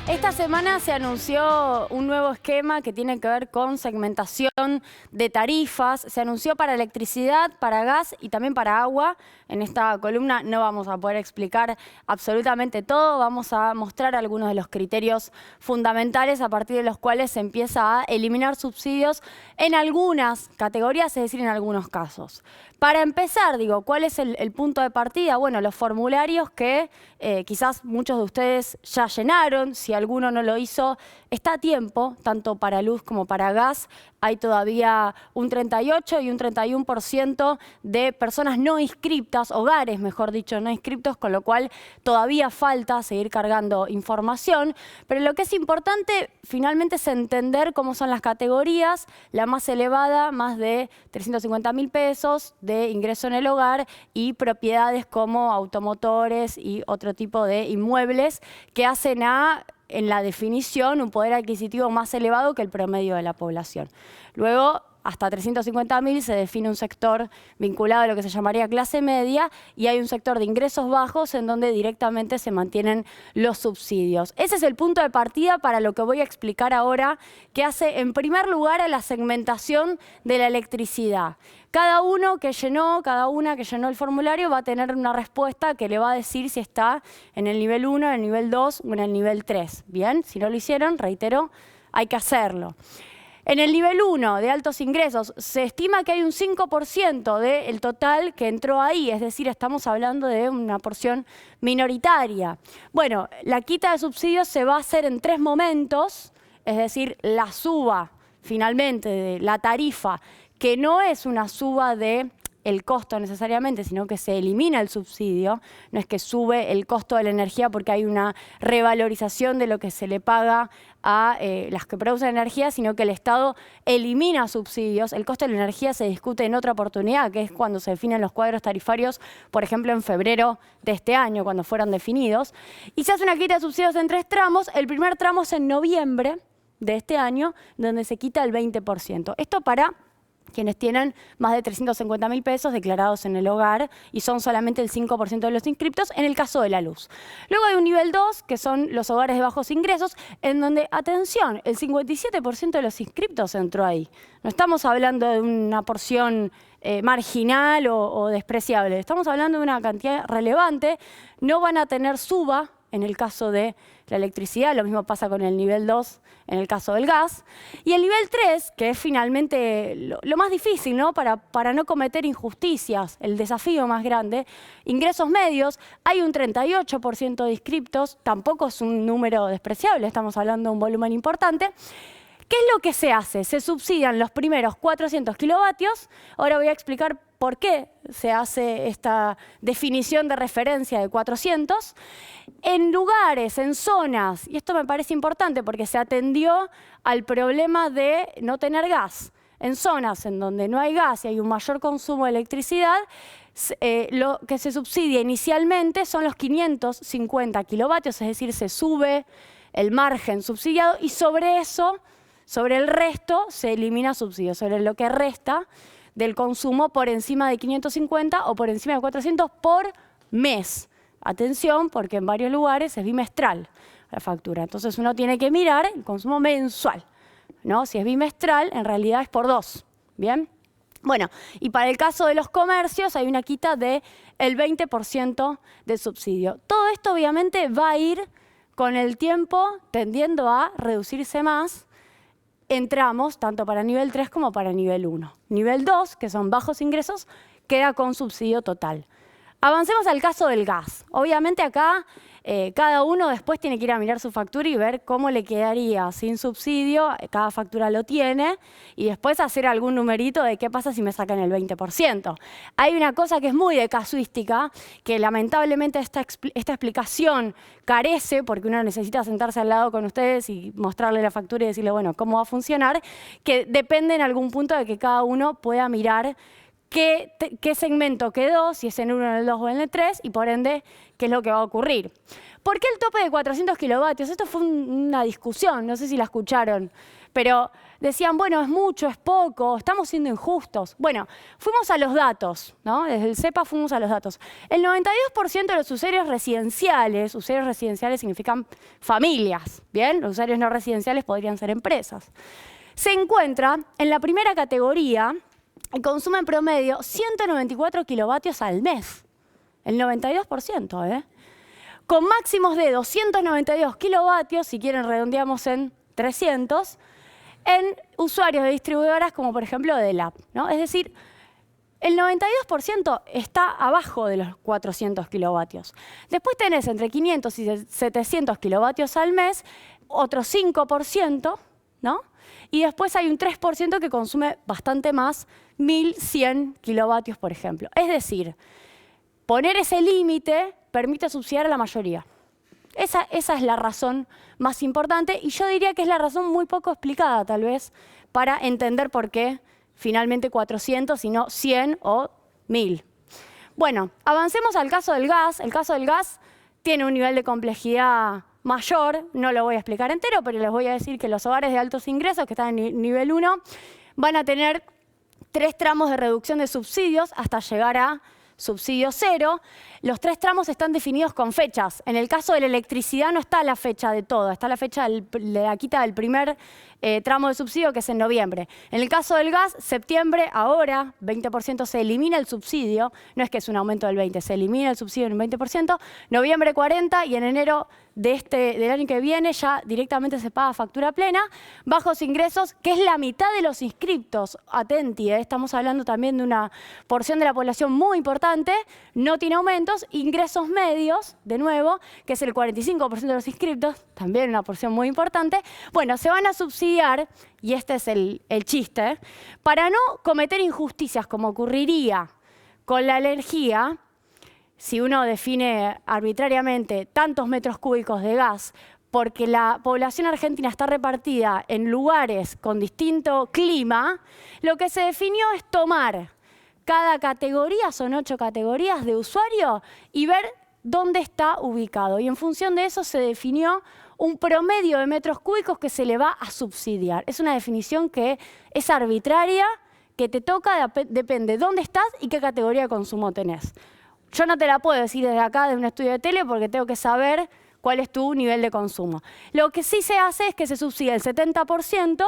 Esta semana se anunció un nuevo esquema que tiene que ver con segmentación de tarifas. Se anunció para electricidad, para gas y también para agua. En esta columna no vamos a poder explicar absolutamente todo. Vamos a mostrar algunos de los criterios fundamentales a partir de los cuales se empieza a eliminar subsidios en algunas categorías, es decir, en algunos casos. Para empezar, ¿cuál es el punto de partida? Bueno, los formularios que quizás muchos de ustedes ya llenaron. Si alguno no lo hizo, está a tiempo, tanto para luz como para gas. Hay todavía un 38 y un 31% de personas no inscriptas, hogares, mejor dicho, no inscriptos, con lo cual todavía falta seguir cargando información. Pero lo que es importante finalmente es entender cómo son las categorías. La más elevada, más de 350.000 pesos de ingreso en el hogar, y propiedades como automotores y otro tipo de inmuebles que hacen en la definición, un poder adquisitivo más elevado que el promedio de la población. Luego, hasta 350.000 se define un sector vinculado a lo que se llamaría clase media, y hay un sector de ingresos bajos en donde directamente se mantienen los subsidios. Ese es el punto de partida para lo que voy a explicar ahora, que hace en primer lugar a la segmentación de la electricidad. Cada una que llenó el formulario va a tener una respuesta que le va a decir si está en el nivel 1, en el nivel 2 o en el nivel 3. Bien, si no lo hicieron, reitero, hay que hacerlo. En el nivel 1 de altos ingresos se estima que hay un 5% del total que entró ahí, es decir, estamos hablando de una porción minoritaria. Bueno, la quita de subsidios se va a hacer en 3 momentos, es decir, la suba finalmente de la tarifa, que no es una suba de el costo necesariamente, sino que se elimina el subsidio. No es que sube el costo de la energía porque hay una revalorización de lo que se le paga a las que producen energía, sino que el Estado elimina subsidios. El costo de la energía se discute en otra oportunidad, que es cuando se definen los cuadros tarifarios, por ejemplo, en febrero de este año, cuando fueron definidos. Y se hace una quita de subsidios en 3 tramos. El primer tramo es en noviembre de este año, donde se quita el 20%. Esto para quienes tienen más de 350.000 pesos declarados en el hogar y son solamente el 5% de los inscriptos en el caso de la luz. Luego hay un nivel 2, que son los hogares de bajos ingresos, en donde, atención, el 57% de los inscriptos entró ahí. No estamos hablando de una porción marginal o despreciable, estamos hablando de una cantidad relevante. No van a tener suba en el caso de la electricidad, lo mismo pasa con el nivel 2 en el caso del gas. Y el nivel 3, que es finalmente lo más difícil, ¿no? Para no cometer injusticias, el desafío más grande, ingresos medios, hay un 38% de inscriptos, tampoco es un número despreciable, estamos hablando de un volumen importante. ¿Qué es lo que se hace? Se subsidian los primeros 400 kilovatios. Ahora voy a explicar por qué se hace esta definición de referencia de 400. En lugares, en zonas, y esto me parece importante porque se atendió al problema de no tener gas. En zonas en donde no hay gas y hay un mayor consumo de electricidad, lo que se subsidia inicialmente son los 550 kilovatios, es decir, se sube el margen subsidiado y sobre eso, sobre el resto, se elimina subsidio, sobre lo que resta del consumo por encima de 550 o por encima de 400 por mes. Atención, porque en varios lugares es bimestral la factura. Entonces uno tiene que mirar el consumo mensual, ¿no? Si es bimestral, en realidad es por 2. ¿Bien? Bueno, y para el caso de los comercios hay una quita del 20% del subsidio. Todo esto obviamente va a ir con el tiempo tendiendo a reducirse más. Entramos tanto para nivel 3 como para nivel 1. Nivel 2, que son bajos ingresos, queda con subsidio total. Avancemos al caso del gas. Obviamente acá cada uno después tiene que ir a mirar su factura y ver cómo le quedaría sin subsidio. Cada factura lo tiene y después hacer algún numerito de qué pasa si me sacan el 20%. Hay una cosa que es muy de casuística, que lamentablemente esta explicación carece, porque uno necesita sentarse al lado con ustedes y mostrarle la factura y decirle, bueno, cómo va a funcionar, que depende en algún punto de que cada uno pueda mirar qué segmento quedó, si es en el 1, en el 2 o en el 3, y por ende, qué es lo que va a ocurrir. ¿Por qué el tope de 400 kilovatios? Esto fue una discusión, no sé si la escucharon, pero decían, bueno, es mucho, es poco, estamos siendo injustos. Bueno, fuimos a los datos, ¿no? Desde el CEPA fuimos a los datos. El 92% de los usuarios residenciales significan familias, ¿bien? Los usuarios no residenciales podrían ser empresas. Se encuentra en la primera categoría y consume en promedio 194 kilovatios al mes. El 92%, ¿eh? Con máximos de 292 kilovatios, si quieren redondeamos en 300, en usuarios de distribuidoras como por ejemplo DELAP, ¿no? Es decir, el 92% está abajo de los 400 kilovatios. Después tenés entre 500 y 700 kilovatios al mes, otro 5%, ¿no? Y después hay un 3% que consume bastante más, 1.100 kilovatios, por ejemplo. Es decir, poner ese límite permite subsidiar a la mayoría. Esa es la razón más importante y yo diría que es la razón muy poco explicada, tal vez, para entender por qué finalmente 400 y no 100 o 1.000. Bueno, avancemos al caso del gas. El caso del gas tiene un nivel de complejidad mayor, no lo voy a explicar entero, pero les voy a decir que los hogares de altos ingresos, que están en nivel 1, van a tener 3 tramos de reducción de subsidios hasta llegar a subsidio 0. Los 3 tramos están definidos con fechas. En el caso de la electricidad no está la fecha de todo, está la fecha de la quita del primer tramo de subsidio, que es en noviembre. En el caso del gas, septiembre, ahora, 20% se elimina el subsidio, no es que es un aumento del 20%, se elimina el subsidio en un 20%, noviembre 40% y en enero del año que viene ya directamente se paga factura plena. Bajos ingresos, que es la mitad de los inscriptos, atenti, estamos hablando también de una porción de la población muy importante, no tiene aumentos. Ingresos medios, de nuevo, que es el 45% de los inscriptos, también una porción muy importante, bueno, se van a subsidiar, y este es el chiste, para no cometer injusticias como ocurriría con la energía. Si uno define arbitrariamente tantos metros cúbicos de gas, porque la población argentina está repartida en lugares con distinto clima, lo que se definió es tomar cada categoría, son 8 categorías de usuario, y ver dónde está ubicado. Y en función de eso se definió un promedio de metros cúbicos que se le va a subsidiar. Es una definición que es arbitraria, que te toca, depende de dónde estás y qué categoría de consumo tenés. Yo no te la puedo decir desde acá, de un estudio de tele, porque tengo que saber cuál es tu nivel de consumo. Lo que sí se hace es que se subsidia el 70%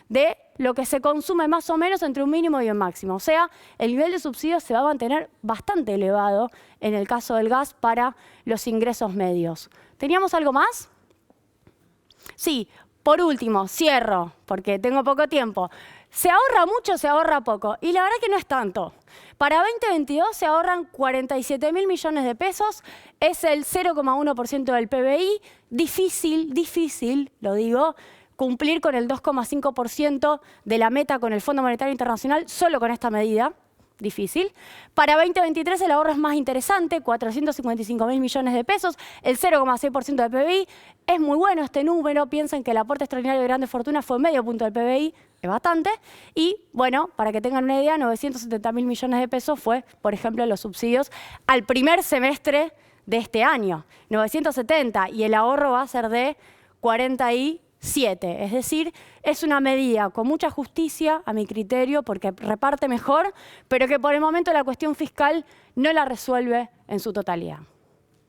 de lo que se consume más o menos entre un mínimo y un máximo. O sea, el nivel de subsidio se va a mantener bastante elevado en el caso del gas para los ingresos medios. ¿Teníamos algo más? Sí, por último, cierro, porque tengo poco tiempo. ¿Se ahorra mucho o se ahorra poco? Y la verdad que no es tanto. Para 2022 se ahorran 47.000 millones de pesos, es el 0,1% del PBI. Difícil, lo digo, cumplir con el 2,5% de la meta con el Fondo Monetario Internacional solo con esta medida. Difícil. Para 2023 el ahorro es más interesante, 455.000 millones de pesos, el 0,6% del PBI. Es muy bueno este número, piensen que el aporte extraordinario de grandes fortunas fue medio punto del PBI, es bastante. Y bueno, para que tengan una idea, 970.000 millones de pesos fue, por ejemplo, los subsidios al primer semestre de este año. 970 y el ahorro va a ser de 47. Es decir, es una medida con mucha justicia, a mi criterio, porque reparte mejor, pero que por el momento la cuestión fiscal no la resuelve en su totalidad.